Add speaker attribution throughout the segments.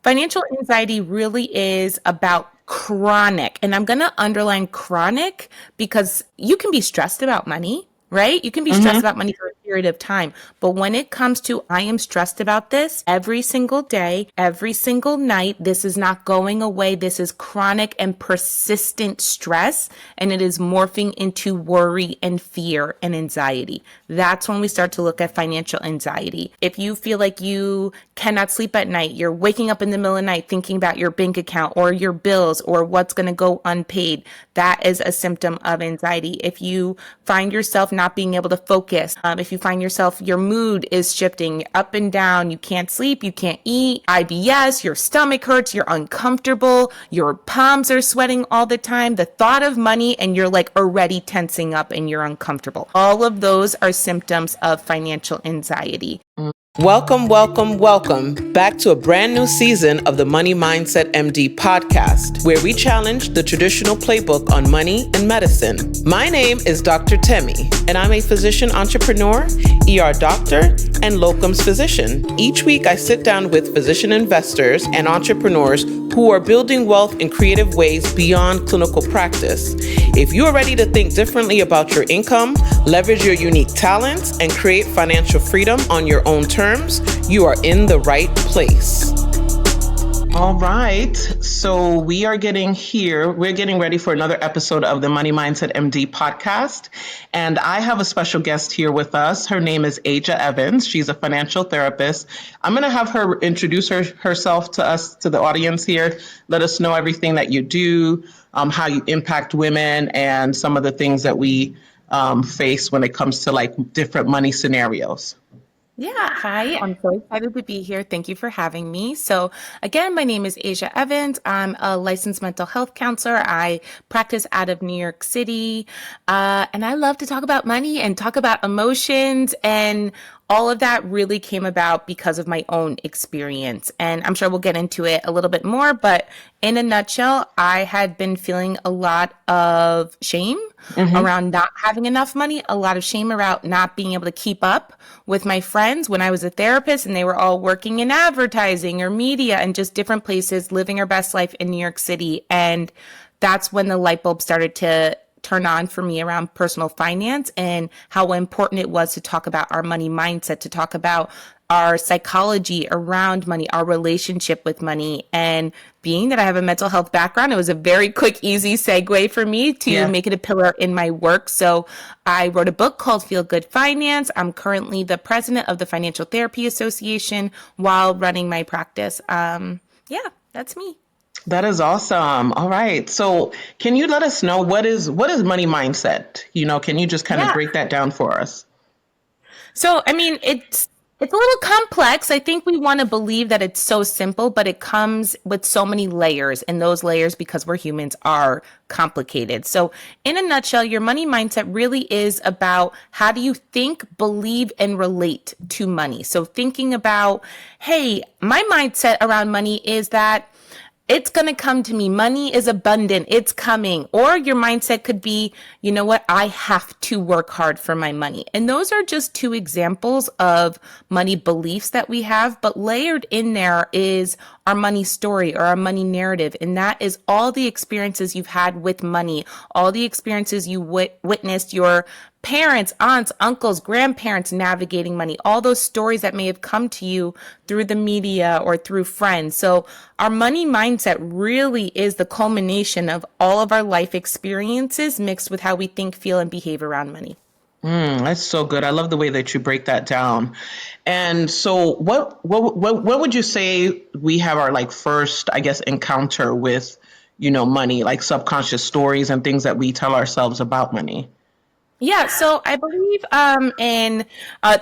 Speaker 1: Financial anxiety really is about chronic, and I'm going to underline chronic because you can be stressed about money, right? You can be stressed
Speaker 2: Mm-hmm.
Speaker 1: about money for a period of time. But when it comes to, I am stressed about this every single day, every single night, this is not going away. This is chronic and persistent stress, and it is morphing into worry and fear and anxiety. That's when we start to look at financial anxiety. If you feel like you cannot sleep at night, you're waking up in the middle of the night thinking about your bank account or your bills or what's going to go unpaid, that is a symptom of anxiety. If you find yourself not being able to focus, if you find yourself, your mood is shifting up and down, you can't sleep, you can't eat, IBS, your stomach hurts, you're uncomfortable, your palms are sweating all the time, the thought of money, and you're like already tensing up and you're uncomfortable. All of those are symptoms of financial anxiety.
Speaker 2: Welcome, welcome, welcome back to a brand new season of the Money Mindset MD podcast, where we challenge the traditional playbook on money and medicine. My name is Dr. Temi, and I'm a physician entrepreneur, ER doctor, and locums physician. Each week, I sit down with physician investors and entrepreneurs who are building wealth in creative ways beyond clinical practice. If you are ready to think differently about your income, leverage your unique talents, and create financial freedom on your own terms, you are in the right place. All right. So we're getting ready for another episode of the Money Mindset MD podcast. And I have a special guest here with us. Her name is Aja Evans. She's a financial therapist. I'm going to have her introduce herself to us, to the audience here. Let us know everything that you do, how you impact women, and some of the things that we face when it comes to like different money scenarios.
Speaker 1: Yeah, hi. I'm so excited to be here. Thank you for having me. So, again, my name is Aja Evans. I'm a licensed mental health counselor. I practice out of New York City. And I love to talk about money and talk about emotions. And all of that really came about because of my own experience. And I'm sure we'll get into it a little bit more. But in a nutshell, I had been feeling a lot of shame around not having enough money, a lot of shame around not being able to keep up with my friends when I was a therapist and they were all working in advertising or media and just different places, living our best life in New York City. And that's when the light bulb started to turn on for me around personal finance and how important it was to talk about our money mindset, to talk about our psychology around money, our relationship with money. And being that I have a mental health background, it was a very quick, easy segue for me to make it a pillar in my work. So I wrote a book called Feel Good Finance. I'm currently the president of the Financial Therapy Association while running my practice. That's me.
Speaker 2: That is awesome. All right. So can you let us know what is money mindset? Can you just kind of
Speaker 1: Yeah.
Speaker 2: break that down for us?
Speaker 1: So, I mean, it's a little complex. I think we want to believe that it's so simple, but it comes with so many layers, and those layers, because we're humans, are complicated. So, in a nutshell, your money mindset really is about how do you think, believe, and relate to money. So, thinking about, hey, my mindset around money is that it's going to come to me. Money is abundant. It's coming. Or your mindset could be, you know what? I have to work hard for my money. And those are just two examples of money beliefs that we have. But layered in there is our money story or our money narrative. And that is all the experiences you've had with money, all the experiences you witnessed your parents, aunts, uncles, grandparents navigating money, all those stories that may have come to you through the media or through friends. So our money mindset really is the culmination of all of our life experiences mixed with how we think, feel, and behave around money.
Speaker 2: That's so good. I love the way that you break that down. And so what would you say we have our like first, I guess, encounter with, money, like subconscious stories and things that we tell ourselves about money?
Speaker 1: Yeah, so I believe in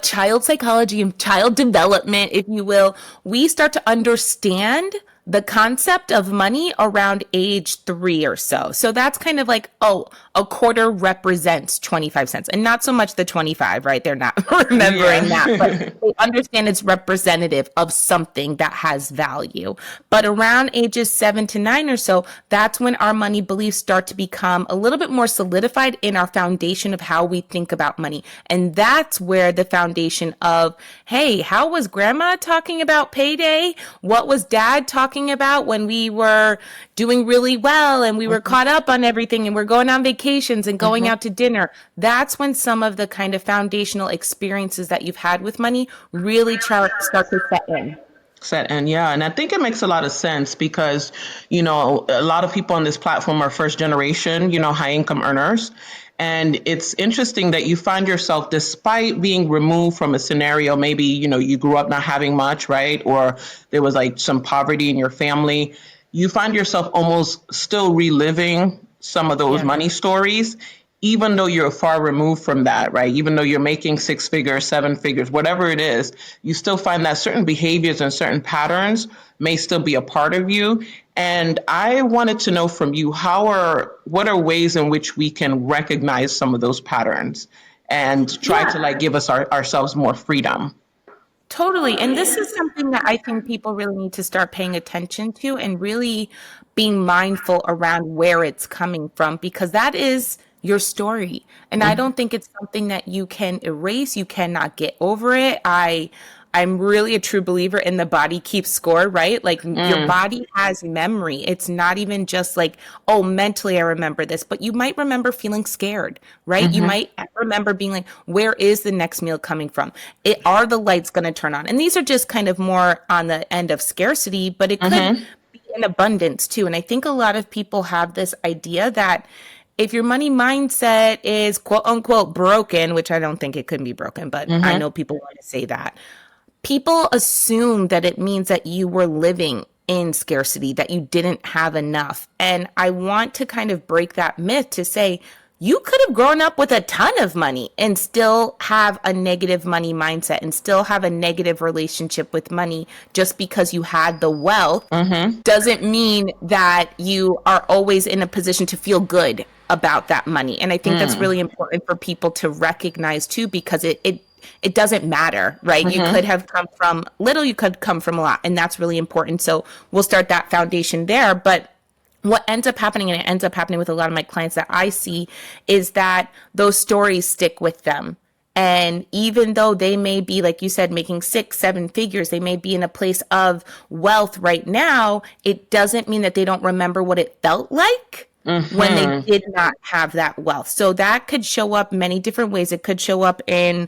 Speaker 1: child psychology and child development, if you will, we start to understand the concept of money around age 3 or so. So that's kind of like, oh, a quarter represents 25 cents and not so much the 25, right? They're not remembering that, but they understand it's representative of something that has value. But around ages 7 to 9 or so, that's when our money beliefs start to become a little bit more solidified in our foundation of how we think about money. And that's where the foundation of, hey, how was grandma talking about payday? What was dad talking talking about when we were doing really well and we were caught up on everything and we're going on vacations and going out to dinner. That's when some of the kind of foundational experiences that you've had with money really start to set in.
Speaker 2: Yeah. And I think it makes a lot of sense because, a lot of people on this platform are first generation, high income earners. And it's interesting that you find yourself, despite being removed from a scenario, maybe, you grew up not having much, right? Or there was like some poverty in your family. You find yourself almost still reliving some of those money stories, even though you're far removed from that, right? Even though you're making 6 figures, 7 figures, whatever it is, you still find that certain behaviors and certain patterns may still be a part of you. And I wanted to know from you, what are ways in which we can recognize some of those patterns and try to like give us ourselves more freedom?
Speaker 1: Totally. And this is something that I think people really need to start paying attention to and really being mindful around where it's coming from, because that is your story. And I don't think it's something that you can erase. You cannot get over it. I'm really a true believer in the body keeps score, right? Like your body has memory. It's not even just like, oh, mentally I remember this, but you might remember feeling scared, right? You might remember being like, where is the next meal coming from? Are the lights going to turn on? And these are just kind of more on the end of scarcity, but it could be in abundance too. And I think a lot of people have this idea that if your money mindset is quote unquote broken, which I don't think it could be broken, but I know people want to say that, people assume that it means that you were living in scarcity, that you didn't have enough. And I want to kind of break that myth to say, you could have grown up with a ton of money and still have a negative money mindset and still have a negative relationship with money. Just because you had the wealth doesn't mean that you are always in a position to feel good about that money. And I think that's really important for people to recognize too, because it doesn't matter, right? You could have come from little, you could come from a lot, and that's really important. So we'll start that foundation there. But what ends up happening, and it ends up happening with a lot of my clients that I see, is that those stories stick with them. And even though they may be, like you said, making 6, 7 figures, they may be in a place of wealth right now, it doesn't mean that they don't remember what it felt like when they did not have that wealth. So that could show up many different ways. It could show up in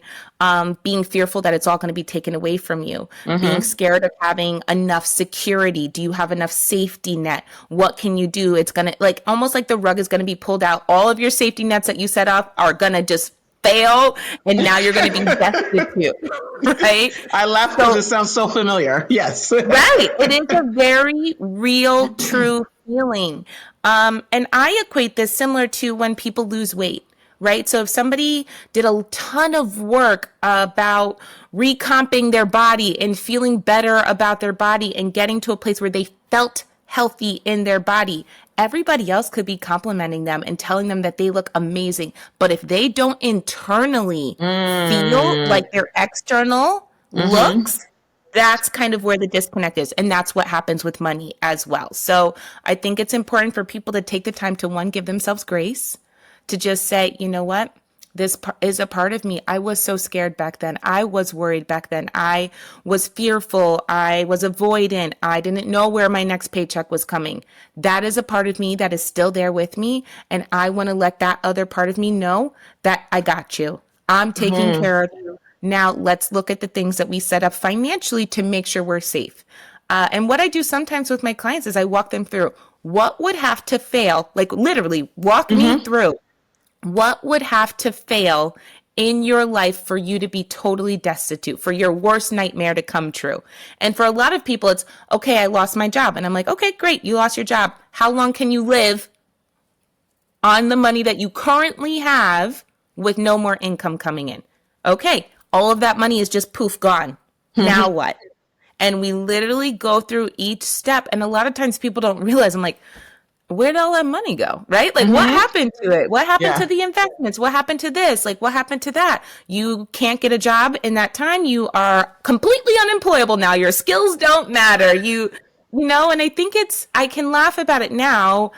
Speaker 1: being fearful that it's all going to be taken away from you, being scared of having enough security. Do you have enough safety net? What can you do? It's going to like almost like the rug is going to be pulled out. All of your safety nets that you set up are going to just fail, and now you're going to be destitute, right?
Speaker 2: I laugh because it sounds so familiar. Yes.
Speaker 1: Right. It is a very real, true feeling. And I equate this similar to when people lose weight, right? So if somebody did a ton of work about recomping their body and feeling better about their body and getting to a place where they felt healthy in their body, everybody else could be complimenting them and telling them that they look amazing. But if they don't internally feel like their external looks, that's kind of where the disconnect is. And that's what happens with money as well. So I think it's important for people to take the time to, one, give themselves grace, to just say, you know what? This is a part of me. I was so scared back then. I was worried back then. I was fearful. I was avoidant. I didn't know where my next paycheck was coming. That is a part of me that is still there with me. And I want to let that other part of me know that I got you. I'm taking care of you. Now let's look at the things that we set up financially to make sure we're safe. And what I do sometimes with my clients is I walk them through what would have to fail, like literally walk me through what would have to fail in your life for you to be totally destitute, for your worst nightmare to come true. And for a lot of people, it's, okay, I lost my job. And I'm like, okay, great. You lost your job. How long can you live on the money that you currently have with no more income coming in? Okay. All of that money is just poof, gone. Now what? And we literally go through each step. And a lot of times people don't realize, I'm like, where'd all that money go? Right? Like what happened to it? What happened to the investments? What happened to this? Like what happened to that? You can't get a job in that time. You are completely unemployable now. Your skills don't matter. You know, and I think I can laugh about it now,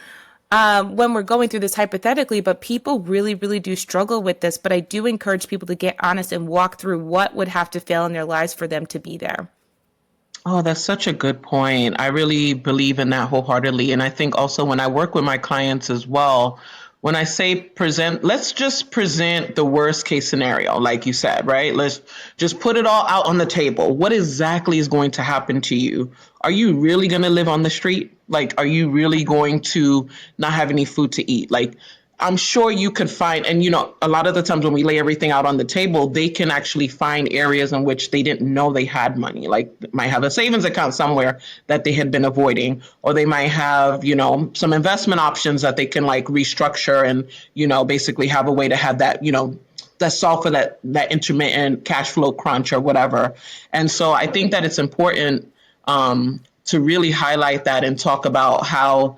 Speaker 1: when we're going through this hypothetically, but people really, really do struggle with this. But I do encourage people to get honest and walk through what would have to fail in their lives for them to be there.
Speaker 2: Oh, that's such a good point. I really believe in that wholeheartedly. And I think also when I work with my clients as well, when I say present, let's just present the worst case scenario, like you said, right? Let's just put it all out on the table. What exactly is going to happen to you? Are you really going to live on the street? Like, are you really going to not have any food to eat? Like, I'm sure you could find, and a lot of the times when we lay everything out on the table, they can actually find areas in which they didn't know they had money. Like, might have a savings account somewhere that they had been avoiding, or they might have, some investment options that they can like restructure and, basically have a way to have that, that solve for that intermittent cash flow crunch or whatever. And so I think that it's important to really highlight that and talk about how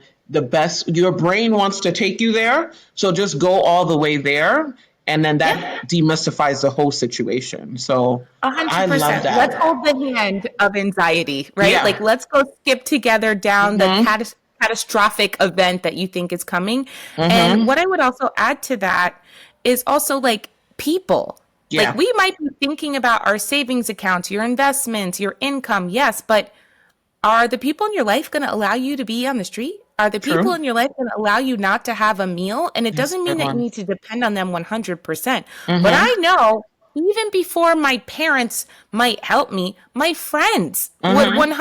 Speaker 2: your brain wants to take you there. So just go all the way there. And then
Speaker 1: Yeah.
Speaker 2: that demystifies the whole situation. So I love
Speaker 1: 100%. Let's
Speaker 2: that.
Speaker 1: hold the hand of anxiety, right?
Speaker 2: Yeah.
Speaker 1: Like, let's go skip together down the
Speaker 2: Mm-hmm.
Speaker 1: catastrophic event that you think is coming. And
Speaker 2: Mm-hmm.
Speaker 1: what I would also add to that is also like people. Like,
Speaker 2: Yeah.
Speaker 1: we might be thinking about our savings accounts, your investments, your income, yes, but are the people in your life going to allow you to be on the street? Are the people
Speaker 2: True.
Speaker 1: in your life going to allow you not to have a meal? And it
Speaker 2: That's
Speaker 1: doesn't
Speaker 2: a
Speaker 1: mean
Speaker 2: good
Speaker 1: that you
Speaker 2: one.
Speaker 1: need to depend on them 100%. But
Speaker 2: Mm-hmm.
Speaker 1: I know even before my parents might help me, my friends would
Speaker 2: Mm-hmm.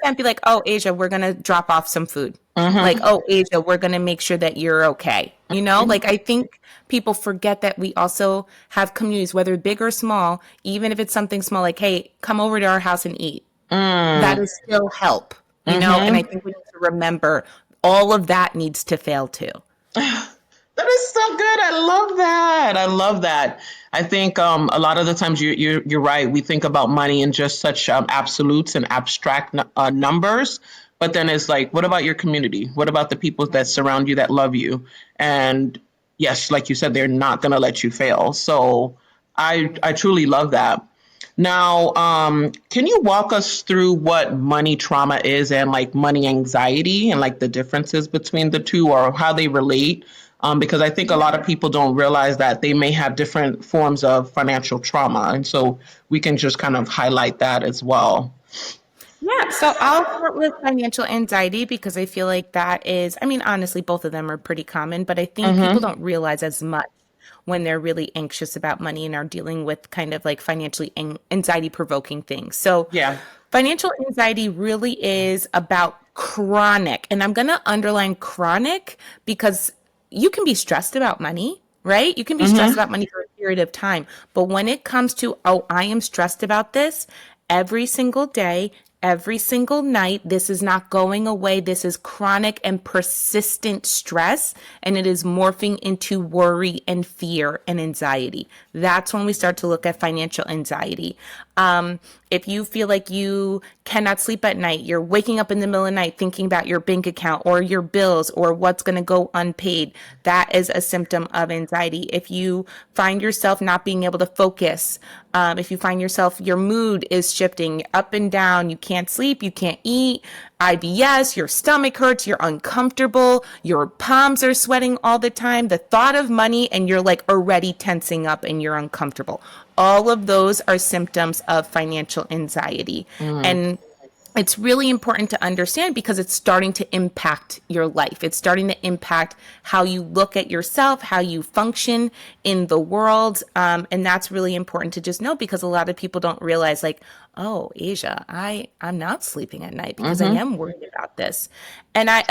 Speaker 1: 100% be like, oh, Asia, we're going to drop off some food. Like,
Speaker 2: Mm-hmm.
Speaker 1: oh, Asia, we're going to make sure that you're okay. Like, I think people forget that we also have communities, whether big or small, even if it's something small, like, hey, come over to our house and eat. That
Speaker 2: Mm.
Speaker 1: is still help, and I
Speaker 2: Mm-hmm.
Speaker 1: think we need to remember all of that needs to fail too.
Speaker 2: That is so good. I love that. I love that. I think a lot of the times you're right. We think about money in just such absolutes and abstract numbers, but then it's like, what about your community? What about the people that surround you that love you? And yes, like you said, they're not going to let you fail. So I truly love that. Now, can you walk us through what money trauma is and like money anxiety and like the differences between the two or how they relate? Because I think a lot of people don't realize that they may have different forms of financial trauma. And so we can just kind of highlight that as well.
Speaker 1: Yeah, so I'll start with financial anxiety because I feel like that is, I mean, honestly, both of them are pretty common, but I think people
Speaker 2: Mm-hmm.
Speaker 1: don't realize as much when they're really anxious about money and are dealing with kind of like financially anxiety provoking things. So,
Speaker 2: Yeah.
Speaker 1: financial anxiety really is about chronic, and I'm going to underline chronic because you can be stressed about money, right? You can be stressed
Speaker 2: Mm-hmm.
Speaker 1: about money for a period of time. But when it comes to, oh, I am stressed about this every single day, every single night, this is not going away. This is chronic and persistent stress, and it is morphing into worry and fear and anxiety. That's when we start to look at financial anxiety. If you feel like you cannot sleep at night, you're waking up in the middle of the night thinking about your bank account or your bills or what's going to go unpaid, that is a symptom of anxiety. If you find yourself not being able to focus, if you find yourself, your mood is shifting up and down, you can't sleep, you can't eat, IBS, your stomach hurts, you're uncomfortable, your palms are sweating all the time, the thought of money, and you're like already tensing up and you're uncomfortable. All of those are symptoms of financial anxiety.
Speaker 2: Mm-hmm.
Speaker 1: And it's really important to understand because it's starting to impact your life. It's starting to impact how you look at yourself, how you function in the world. And that's really important to just know because a lot of people don't realize, like, oh, Asia, I'm not sleeping at night because I
Speaker 2: Mm-hmm.
Speaker 1: am worried about this. And I'm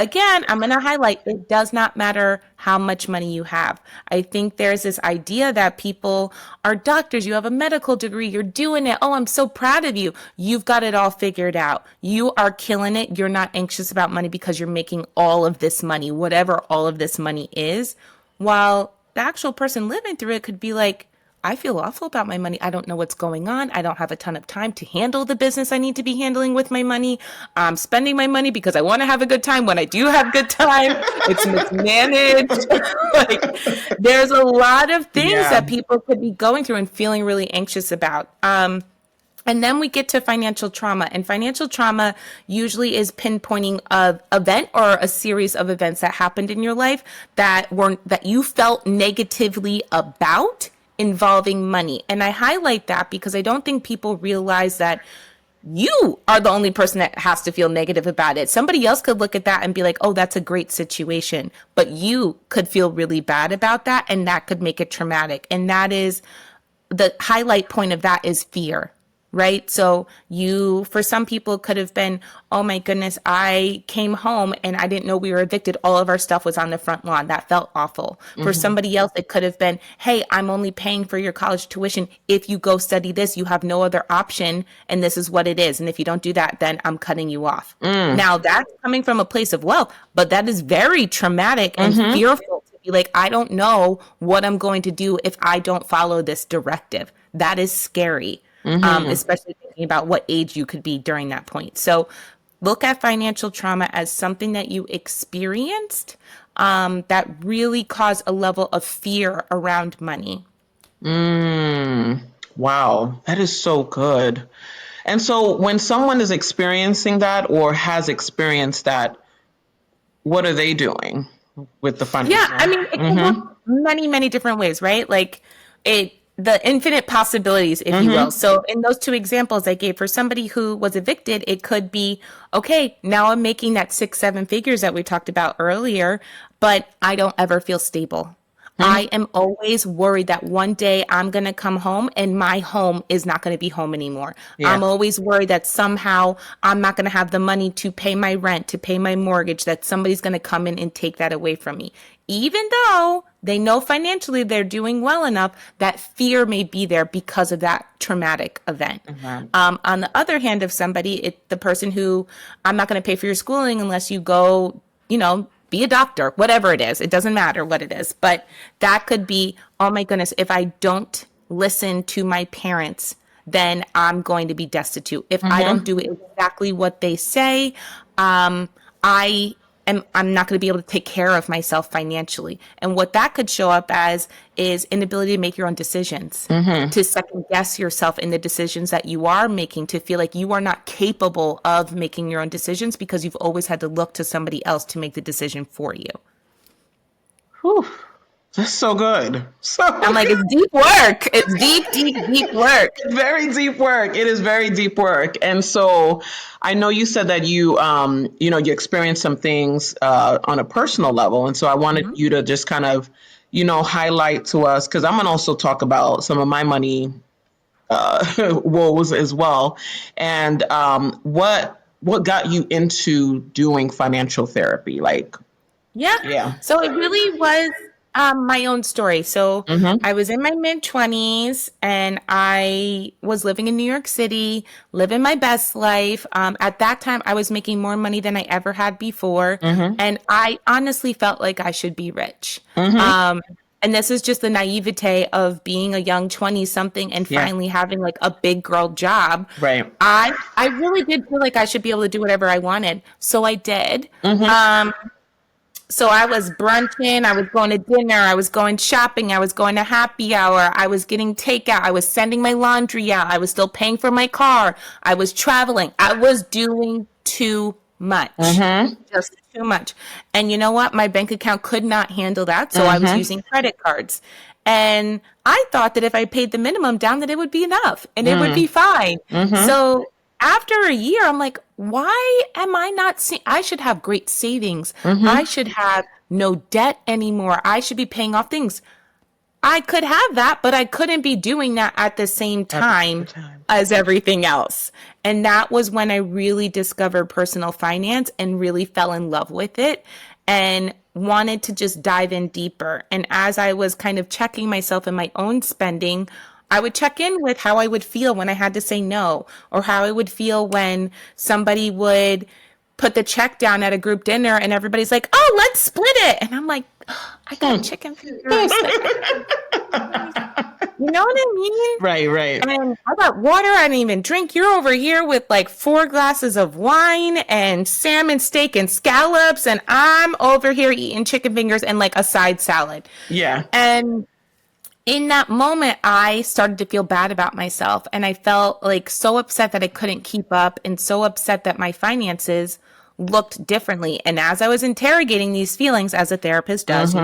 Speaker 1: going to highlight it does not matter how much money you have. I think there's this idea that people are doctors, you have a medical degree, you're doing it. Oh, I'm so proud of you. You've got it all figured out. You are killing it. You're not anxious about money because you're making all of this money, whatever all of this money is. While the actual person living through it could be like, I feel awful about my money. I don't know what's going on. I don't have a ton of time to handle the business I need to be handling with my money. I'm spending my money because I want to have a good time. When I do have good time, it's mismanaged. Like, there's a lot of things
Speaker 2: Yeah.
Speaker 1: that people could be going through and feeling really anxious about. And then we get to financial trauma, and financial trauma usually is pinpointing a event or a series of events that happened in your life that you felt negatively about involving money. And I highlight that because I don't think people realize that you are the only person that has to feel negative about it. Somebody else could look at that and be like, oh, that's a great situation. But you could feel really bad about that, and that could make it traumatic. And that is the highlight point of that is fear. Right. So for some people could have been, oh my goodness, I came home and I didn't know we were evicted. All of our stuff was on the front lawn. That felt awful. For somebody else, it could have been, hey, I'm only paying for your college tuition. If you go study this, you have no other option. And this is what it is. And if you don't do that, then I'm cutting you off. Now that's coming from a place of wealth, but that is very traumatic and fearful to be like, I don't know what I'm going to do if I don't follow this directive. That is scary. Especially thinking about what age you could be during that point. So look at financial trauma as something that you experienced that really caused a level of fear around money.
Speaker 2: Wow, that is so good. And so when someone is experiencing that or has experienced that, what are they doing with the financial?
Speaker 1: Yeah, I mean, it can look many, many different ways, right? Like the infinite possibilities, if you will. So in those two examples I gave, for somebody who was evicted, it could be, okay, now I'm making that 6-7 figures that we talked about earlier, but I don't ever feel stable. I am always worried that one day I'm going to come home and my home is not going to be home anymore. Yeah. I'm always worried that somehow I'm not going to have the money to pay my rent, to pay my mortgage, that somebody's going to come in and take that away from me. Even though they know financially they're doing well enough, that fear may be there because of that traumatic event. On the other hand, of somebody, the person who, I'm not going to pay for your schooling unless you go, be a doctor, whatever it is. It doesn't matter what it is. But that could be, oh my goodness, if I don't listen to my parents, then I'm going to be destitute. If I don't do exactly what they say, I'm not going to be able to take care of myself financially. And what that could show up as is inability to make your own decisions, to second guess yourself in the decisions that you are making, to feel like you are not capable of making your own decisions because you've always had to look to somebody else to make the decision for you.
Speaker 2: Whew. That's so good.
Speaker 1: I'm like, it's deep work. It's deep work.
Speaker 2: It's very deep work. It is very deep work. And so I know you said that you experienced some things on a personal level. And so I wanted you to just kind of, highlight to us, because I'm going to also talk about some of my money woes as well. And what got you into doing financial therapy?
Speaker 1: Yeah. So it really was my own story. So I was in my mid-20s and I was living in New York City, living my best life. At that time, I was making more money than I ever had before. And I honestly felt like I should be rich. And this is just the naivete of being a young 20-something and finally having like a big girl job.
Speaker 2: Right.
Speaker 1: I really did feel like I should be able to do whatever I wanted. So I did. So I was brunching, I was going to dinner, I was going shopping, I was going to happy hour, I was getting takeout, I was sending my laundry out, I was still paying for my car, I was traveling, I was doing too much, just too much. And you know what? My bank account could not handle that, so I was using credit cards. And I thought that if I paid the minimum down, that it would be enough and it would be fine. So after a year, I'm like, why am I not I should have great savings. I should have no debt anymore. I should be paying off things. I could have that, but I couldn't be doing that at the same time as everything else. And that was when I really discovered personal finance and really fell in love with it and wanted to just dive in deeper. And as I was kind of checking myself in my own spending, I would check in with how I would feel when I had to say no, or how I would feel when somebody would put the check down at a group dinner and everybody's like, oh, let's split it. And I'm like, oh, I got chicken fingers. You know what I mean?
Speaker 2: Right.
Speaker 1: And I got water. I didn't even drink. You're over here with like 4 glasses of wine and salmon steak and scallops. And I'm over here eating chicken fingers and like a side salad.
Speaker 2: Yeah.
Speaker 1: And in that moment, I started to feel bad about myself, and I felt like so upset that I couldn't keep up and so upset that my finances looked differently. And as I was interrogating these feelings, as a therapist does,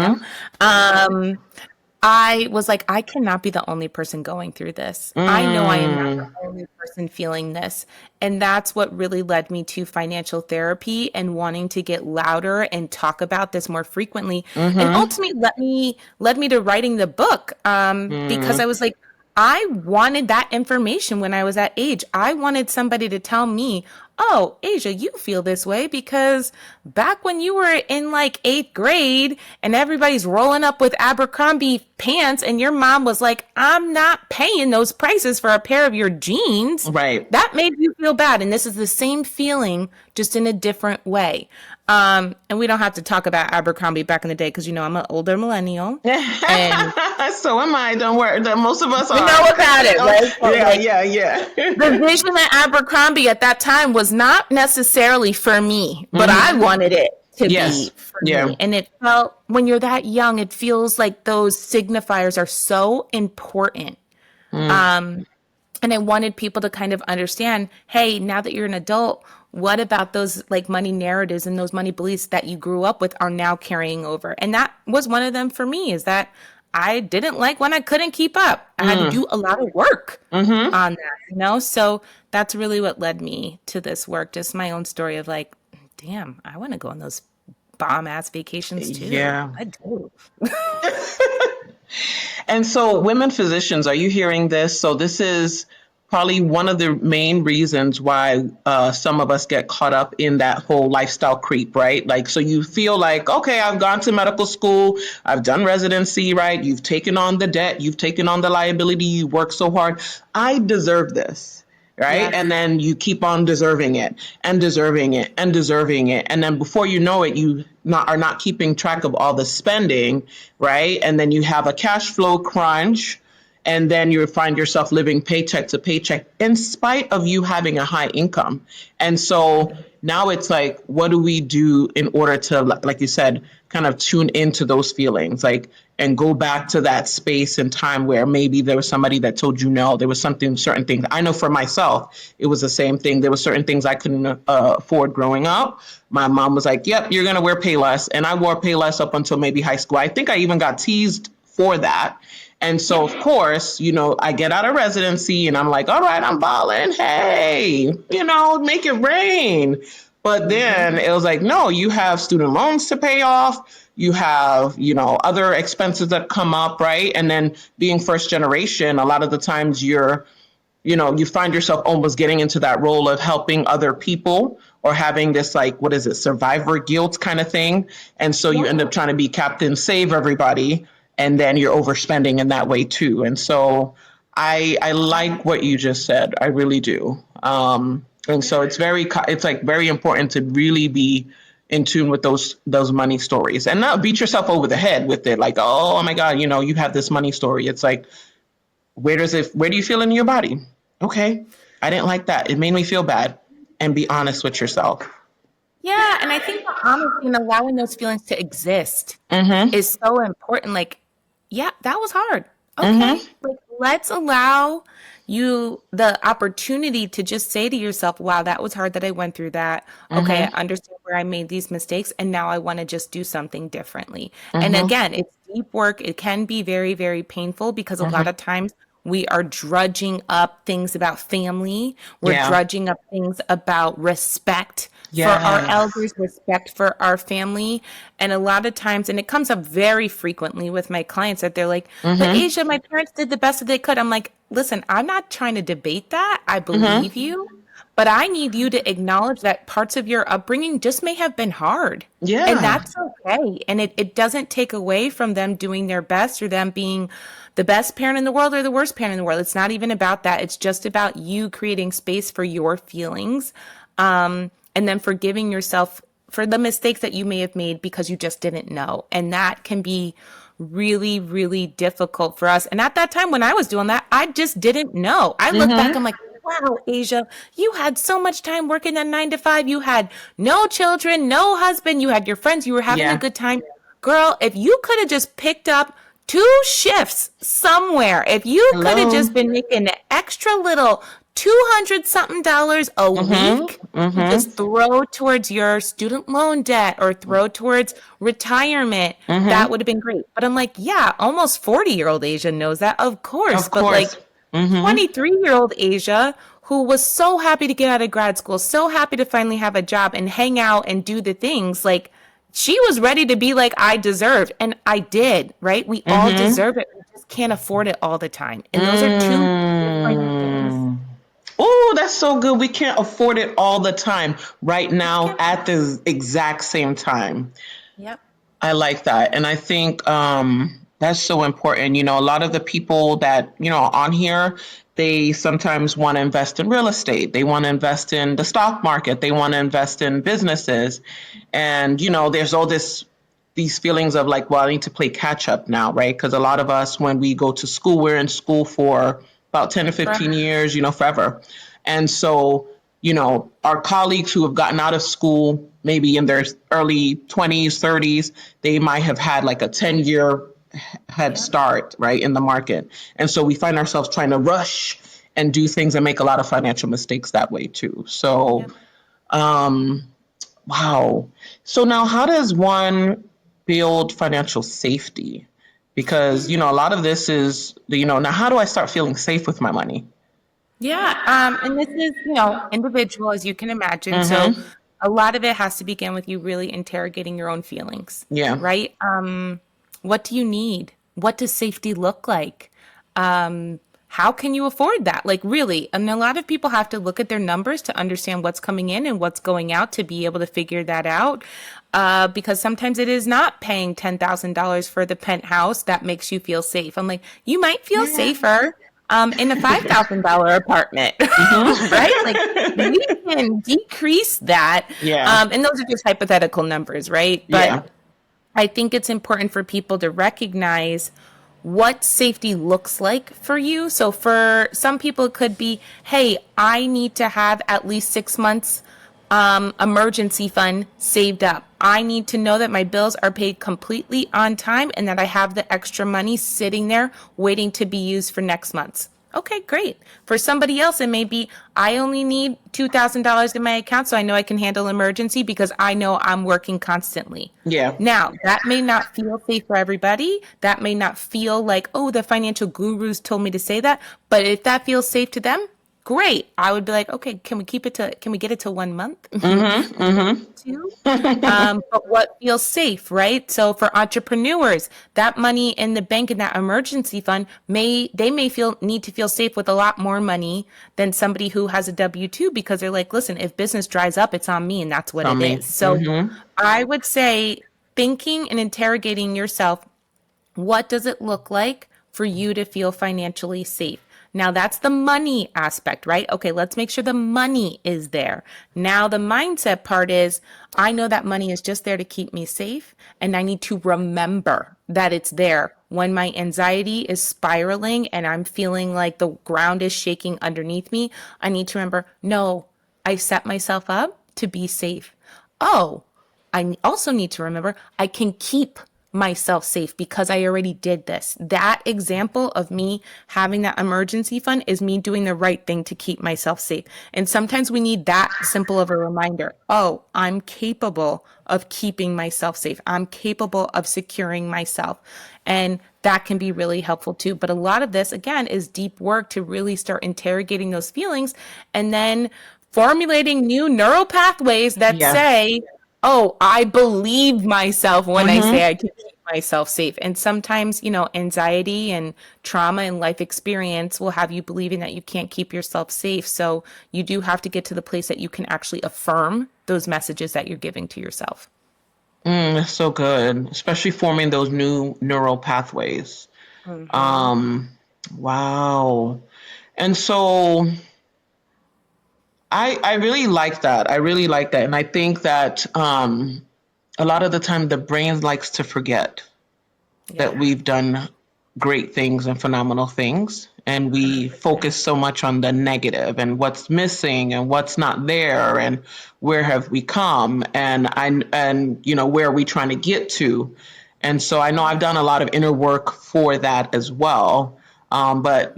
Speaker 1: I was like, I cannot be the only person going through this. I know I am not the only person feeling this. And that's what really led me to financial therapy and wanting to get louder and talk about this more frequently. And ultimately led me to writing the book. Because I was like, I wanted that information when I was that age. I wanted somebody to tell me, oh, Asia, you feel this way because back when you were in like eighth grade and everybody's rolling up with Abercrombie pants and your mom was like, I'm not paying those prices for a pair of your jeans.
Speaker 2: Right.
Speaker 1: That made you feel bad. And this is the same feeling, just in a different way. And we don't have to talk about Abercrombie back in the day because, I'm an older millennial. And
Speaker 2: so am I. Don't worry. Most of us are.
Speaker 1: we know about it, right? So
Speaker 2: Yeah.
Speaker 1: the vision of Abercrombie at that time was not necessarily for me, but I wanted it to be for me. And it felt, when you're that young, it feels like those signifiers are so important. And I wanted people to kind of understand, hey, now that you're an adult, what about those like money narratives and those money beliefs that you grew up with are now carrying over? And that was one of them for me, is that I didn't like when I couldn't keep up. I had to do a lot of work on that, So that's really what led me to this work. Just my own story of like, damn, I want to go on those bomb ass vacations too.
Speaker 2: Yeah.
Speaker 1: I do.
Speaker 2: And so, women physicians, are you hearing this? So this is probably one of the main reasons why some of us get caught up in that whole lifestyle creep, right? Like, so you feel like, okay, I've gone to medical school, I've done residency, right? You've taken on the debt, you've taken on the liability, you work so hard. I deserve this. Right.
Speaker 1: Yes.
Speaker 2: And then you keep on deserving it and deserving it and deserving it. And then before you know it, you are not keeping track of all the spending. Right. And then you have a cash flow crunch. And then you find yourself living paycheck to paycheck in spite of you having a high income. And so now it's like, what do we do in order to, like you said, kind of tune into those feelings, like, and go back to that space and time where maybe there was somebody that told you no, there was certain things. I know for myself, it was the same thing. There were certain things I couldn't afford growing up. My mom was like, yep, you're going to wear Payless. And I wore Payless up until maybe high school. I think I even got teased for that. And so, of course, I get out of residency and I'm like, all right, I'm balling. Hey, make it rain. But then it was like, no, you have student loans to pay off. You have, other expenses that come up, right? And then being first generation, a lot of the times you find yourself almost getting into that role of helping other people or having this, like, what is it, survivor guilt kind of thing. And so you end up trying to be captain, save everybody. And then you're overspending in that way too. And so I like what you just said. I really do. And so it's very important to really be in tune with those money stories and not beat yourself over the head with it. Like, oh my God, you have this money story. It's like, where do you feel in your body? Okay, I didn't like that. It made me feel bad. And be honest with yourself.
Speaker 1: Yeah. And I think the honesty and allowing those feelings to exist is so important. Like, yeah, that was hard. Okay. Like, let's allow you the opportunity to just say to yourself, wow, that was hard that I went through that. Okay, I understand where I made these mistakes. And now I want to just do something differently. And again, it's deep work. It can be very, very painful because a lot of times we are drudging up things about family. We're drudging up things about respect for our elders, respect for our family. And a lot of times, and it comes up very frequently with my clients, that they're like, but Asia, my parents did the best that they could. I'm like, listen, I'm not trying to debate that. I believe you, but I need you to acknowledge that parts of your upbringing just may have been hard. Yeah. And that's okay. And it doesn't take away from them doing their best or them being the best parent in the world or the worst parent in the world. It's not even about that. It's just about you creating space for your feelings. And then forgiving yourself for the mistakes that you may have made because you just didn't know. And that can be really, really difficult for us. And at that time when I was doing that, I just didn't know. I look back, I'm like, wow, Asia, you had so much time working that 9 to 5. You had no children, no husband. You had your friends. You were having a good time. Girl, if you could have just picked up 2 shifts somewhere, if you could have just been making an extra little $200 something a week to
Speaker 2: Mm-hmm.
Speaker 1: just throw towards your student loan debt or throw towards retirement, that
Speaker 2: Mm-hmm.
Speaker 1: would have been great. But I'm like, yeah, almost 40-year-old Asia knows that, of course.
Speaker 2: Of
Speaker 1: But like
Speaker 2: course. Mm-hmm.
Speaker 1: 23-year-old Asia, who was so happy to get out of grad school, so happy to finally have a job and hang out and do the things, like she was ready to be like, I deserved. And I did, right? We all
Speaker 2: Mm-hmm.
Speaker 1: deserve it. We just can't afford it all the time. And those are two different things.
Speaker 2: Mm. Oh, that's so good. We can't afford it all the time right now at the exact same time.
Speaker 1: Yep.
Speaker 2: I like that. And I think that's so important. You know, a lot of the people that, on here, they sometimes want to invest in real estate. They want to invest in the stock market. They want to invest in businesses. And, there's all these feelings of like, well, I need to play catch up now, right? Because a lot of us, when we go to school, we're in school for about 10 to 15 years, forever. And so, our colleagues who have gotten out of school, maybe in their early 20s, 30s, they might have had like a 10-year head
Speaker 1: Yep.
Speaker 2: start, right, in the market. And so we find ourselves trying to rush and do things and make a lot of financial mistakes that way too. So,
Speaker 1: Yep.
Speaker 2: um, wow. So now how does one build financial safety? Because, a lot of this is, now how do I start feeling safe with my money?
Speaker 1: Yeah, and this is, individual, as you can imagine. So
Speaker 2: Mm-hmm.
Speaker 1: a lot of it has to begin with you really interrogating your own feelings,
Speaker 2: Yeah.
Speaker 1: right? What do you need? What does safety look like? How can you afford that? Like, really? And a lot of people have to look at their numbers to understand what's coming in and what's going out to be able to figure that out. Because sometimes it is not paying $10,000 for the penthouse that makes you feel safe. I'm like, you might feel safer in a $5,000 apartment, right? Like we can decrease that.
Speaker 2: Yeah.
Speaker 1: And those are just hypothetical numbers, right?
Speaker 2: Yeah.
Speaker 1: But I think it's important for people to recognize what safety looks like for you. So for some people, it could be, hey, I need to have at least 6 months emergency fund saved up. I need to know that my bills are paid completely on time and that I have the extra money sitting there waiting to be used for next month's. Okay, great. For somebody else, it may be I only need $2,000 in my account so I know I can handle emergency because I know I'm working constantly.
Speaker 2: Yeah.
Speaker 1: Now, that may not feel safe for everybody. That may not feel like, oh, the financial gurus told me to say that. But if that feels safe to them, great. I would be like, okay, can we get it to 1 month?
Speaker 2: Mm-hmm.
Speaker 1: Two.
Speaker 2: Mm-hmm.
Speaker 1: But what feels safe, right? So for entrepreneurs, that money in the bank in that emergency fund may feel need to feel safe with a lot more money than somebody who has a W-2 because they're like, listen, if business dries up, it's on me, and that's what
Speaker 2: Tell
Speaker 1: it
Speaker 2: me.
Speaker 1: is. So
Speaker 2: Mm-hmm.
Speaker 1: I would say thinking and interrogating yourself, what does it look like for you to feel financially safe? Now that's the money aspect, right? Okay, let's make sure the money is there. Now the mindset part is I know that money is just there to keep me safe, and I need to remember that it's there when my anxiety is spiraling and I'm feeling like the ground is shaking underneath me. I need to remember, no, I set myself up to be safe. Oh, I also need to remember I can keep myself safe because I already did this. That example of me having that emergency fund is me doing the right thing to keep myself safe. And sometimes we need that simple of a reminder. Oh, I'm capable of keeping myself safe. I'm capable of securing myself. And that can be really helpful too. But a lot of this, again, is deep work to really start interrogating those feelings and then formulating new neural pathways that
Speaker 2: Yeah.
Speaker 1: say, oh, I believe myself when I say I
Speaker 2: Mm-hmm.
Speaker 1: can keep myself safe. And sometimes, anxiety and trauma and life experience will have you believing that you can't keep yourself safe. So you do have to get to the place that you can actually affirm those messages that you're giving to yourself.
Speaker 2: That's so good, especially forming those new neural pathways.
Speaker 1: Hmm.
Speaker 2: Um, wow. And so I really like that. I really like that. And I think that a lot of the time the brain likes to forget that
Speaker 1: Yeah.
Speaker 2: we've done great things and phenomenal things. And we
Speaker 1: 100%.
Speaker 2: focus so much on the negative and what's missing and what's not there and where have we come and where are we trying to get to. And so I know I've done a lot of inner work for that as well. But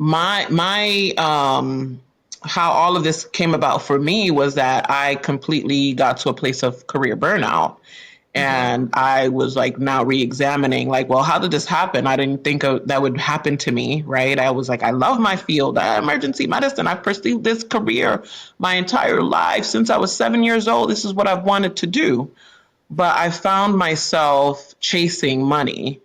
Speaker 2: my how all of this came about for me was that I completely got to a place of career burnout.
Speaker 1: Mm-hmm.
Speaker 2: And I was like now re-examining, like, well, how did this happen? I didn't think that would happen to me, right? I was like, I love my field, emergency medicine. I've pursued this career my entire life since I was 7 years old. This is what I've wanted to do. But I found myself chasing money.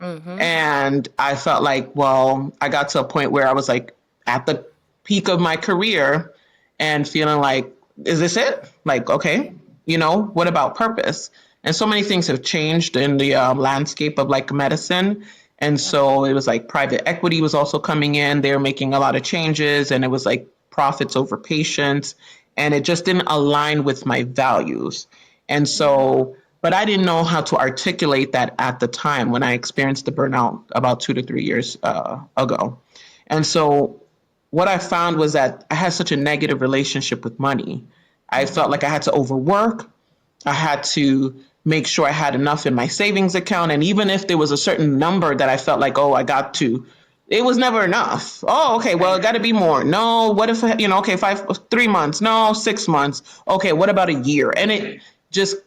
Speaker 1: Mm-hmm.
Speaker 2: And I felt like, well, I got to a point where I was like at the peak of my career and feeling like, is this it? Like, okay, what about purpose? And so many things have changed in the landscape of like medicine. And so it was like private equity was also coming in. They were making a lot of changes, and it was like profits over patients. And it just didn't align with my values. And
Speaker 1: Yeah.
Speaker 2: so, but I didn't know how to articulate that at the time when I experienced the burnout about 2 to 3 years ago. And so, what I found was that I had such a negative relationship with money. I felt
Speaker 1: Mm-hmm.
Speaker 2: like I had to overwork. I had to make sure I had enough in my savings account. And even if there was a certain number that I felt like, oh, I got to, it was never enough. Oh, okay, well,
Speaker 1: Right.
Speaker 2: it got to be more. No, what if, okay, 3 months, no, 6 months. Okay, what about a year? And it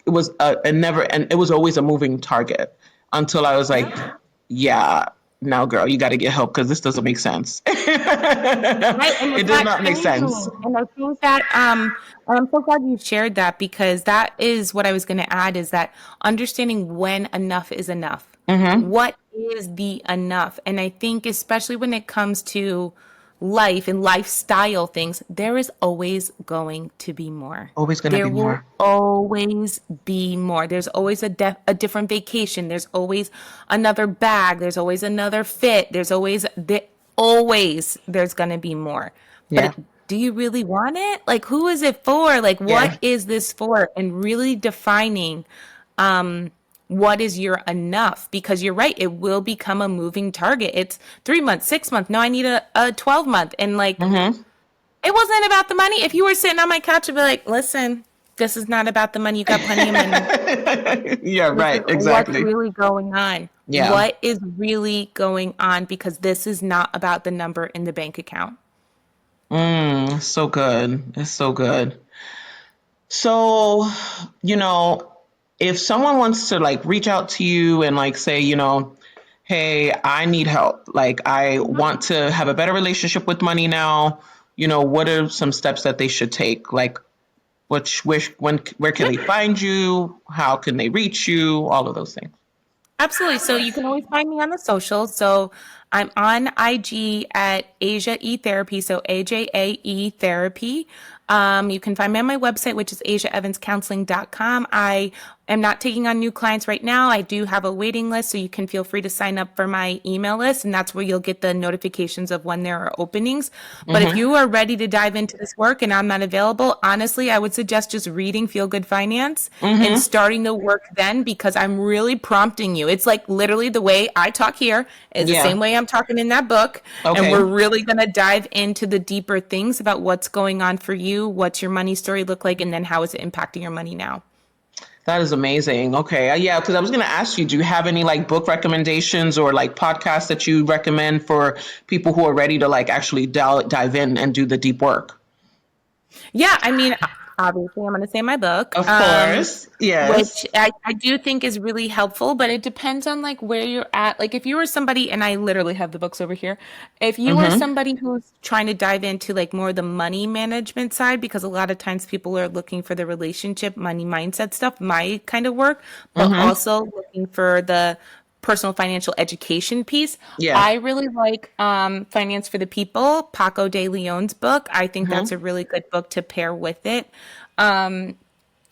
Speaker 2: was a never, and it was always a moving target until I was like,
Speaker 1: Yep.
Speaker 2: yeah, now, girl, you got to get help because this doesn't make sense.
Speaker 1: Right, and
Speaker 2: It
Speaker 1: it's
Speaker 2: does
Speaker 1: not
Speaker 2: not make sense.
Speaker 1: changing. And I think that and I'm so glad you shared that, because that is what I was going to add, is that understanding when enough is enough.
Speaker 2: Mm-hmm.
Speaker 1: What is the enough? And I think especially when it comes to life and lifestyle things, there is always going to be more.
Speaker 2: Always going to
Speaker 1: There
Speaker 2: be
Speaker 1: will
Speaker 2: more.
Speaker 1: always be more. There's always a different vacation. There's always another bag. There's always another fit. Always there's going to be more.
Speaker 2: Yeah.
Speaker 1: But do you really want it? Like, who is it for? Like, what
Speaker 2: Yeah.
Speaker 1: is this for? And really defining what is your enough, because you're right, it will become a moving target. It's 3 months, 6 months. No, I need a 12 month. And like,
Speaker 2: Mm-hmm.
Speaker 1: it wasn't about the money. If you were sitting on my couch, I'd be like, listen, this is not about the money. You got plenty of money.
Speaker 2: Yeah,
Speaker 1: This is
Speaker 2: right.
Speaker 1: what's
Speaker 2: Exactly.
Speaker 1: really going on.
Speaker 2: Yeah.
Speaker 1: What is really going on? Because this is not about the number in the bank account.
Speaker 2: So good. It's so good. So, you know, if someone wants to like reach out to you and like say, hey, I need help. Like, I want to have a better relationship with money now. What are some steps that they should take? Like, where can they find you? How can they reach you? All of those things.
Speaker 1: Absolutely. So you can always find me on the socials. So I'm on IG at Asia E Therapy. So AJAE Therapy. You can find me on my website, which is asiaevanscounseling.com. I am not taking on new clients right now. I do have a waiting list, so you can feel free to sign up for my email list, and that's where you'll get the notifications of when there are openings. But if
Speaker 2: Mm-hmm.
Speaker 1: you are ready to dive into this work and I'm not available, honestly, I would suggest just reading Feel Good Finance and
Speaker 2: Mm-hmm.
Speaker 1: starting the work then, because I'm really prompting you. It's like literally the way I talk here is the
Speaker 2: Yeah.
Speaker 1: same way I'm talking in that book. And
Speaker 2: Okay.
Speaker 1: we're really going to dive into the deeper things about what's going on for you, what's your money story look like, and then how is it impacting your money now.
Speaker 2: That is amazing. Okay. Yeah, because I was going to ask you, do you have any like book recommendations or like podcasts that you recommend for people who are ready to like actually dive in and do the deep work?
Speaker 1: Yeah, I mean, obviously, I'm going to say my book,
Speaker 2: Of course.
Speaker 1: which
Speaker 2: Yes.
Speaker 1: I do think is really helpful, but it depends on like where you're at. Like, if you were somebody, and I literally have the books over here, if you are
Speaker 2: Mm-hmm.
Speaker 1: somebody who's trying to dive into like more the money management side, because a lot of times people are looking for the relationship, money mindset stuff, my kind of work, but
Speaker 2: Mm-hmm.
Speaker 1: also looking for the personal financial education piece.
Speaker 2: Yeah.
Speaker 1: I really like Finance for the People, Paco de Leon's book. I think that's a
Speaker 2: Mm-hmm.
Speaker 1: really good book to pair with it. And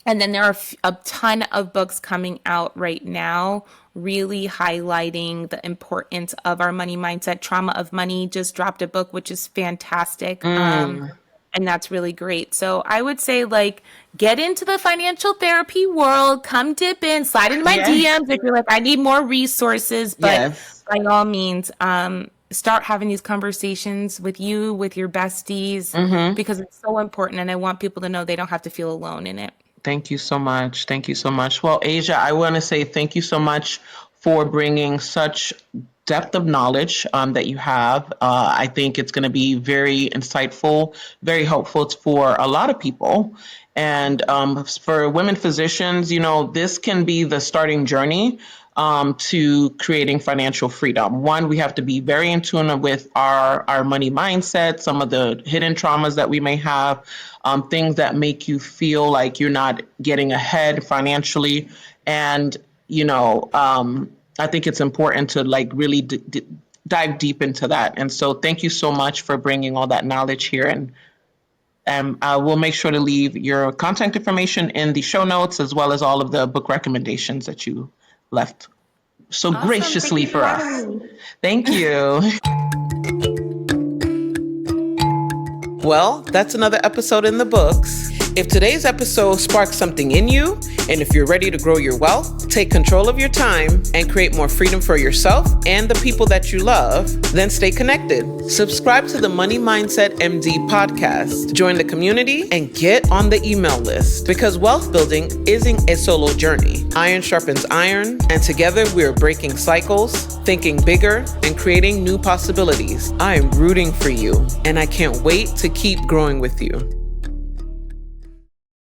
Speaker 1: then there are a ton of books coming out right now, really highlighting the importance of our money mindset. Trauma of Money just dropped a book, which is fantastic.
Speaker 2: Mm.
Speaker 1: And that's really great. So I would say, like, get into the financial therapy world, come dip in, slide into my
Speaker 2: Yeah.
Speaker 1: DMs if you're like, I need more resources. But
Speaker 2: Yes.
Speaker 1: by all means, start having these conversations with you, with your besties,
Speaker 2: Mm-hmm.
Speaker 1: because it's so important. And I want people to know they don't have to feel alone in it.
Speaker 2: Thank you so much. Thank you so much. Well, Asia, I want to say thank you so much for bringing such depth of knowledge that you have. I think it's going to be very insightful, very helpful for a lot of people. And for women physicians, this can be the starting journey to creating financial freedom. One, we have to be very in tune with our money mindset, some of the hidden traumas that we may have, things that make you feel like you're not getting ahead financially. And, I think it's important to really dive deep into that. And so thank you so much for bringing all that knowledge here. And I will make sure to leave your contact information in the show notes, as well as all of the book recommendations that you left so
Speaker 1: Awesome.
Speaker 2: graciously for us. Thank you. Well, that's another episode in the books. If today's episode sparked something in you, and if you're ready to grow your wealth, take control of your time, and create more freedom for yourself and the people that you love, then stay connected. Subscribe to the Money Mindset MD podcast, join the community, and get on the email list, because wealth building isn't a solo journey. Iron sharpens iron, and together we are breaking cycles, thinking bigger, and creating new possibilities. I am rooting for you, and I can't wait to keep growing with you.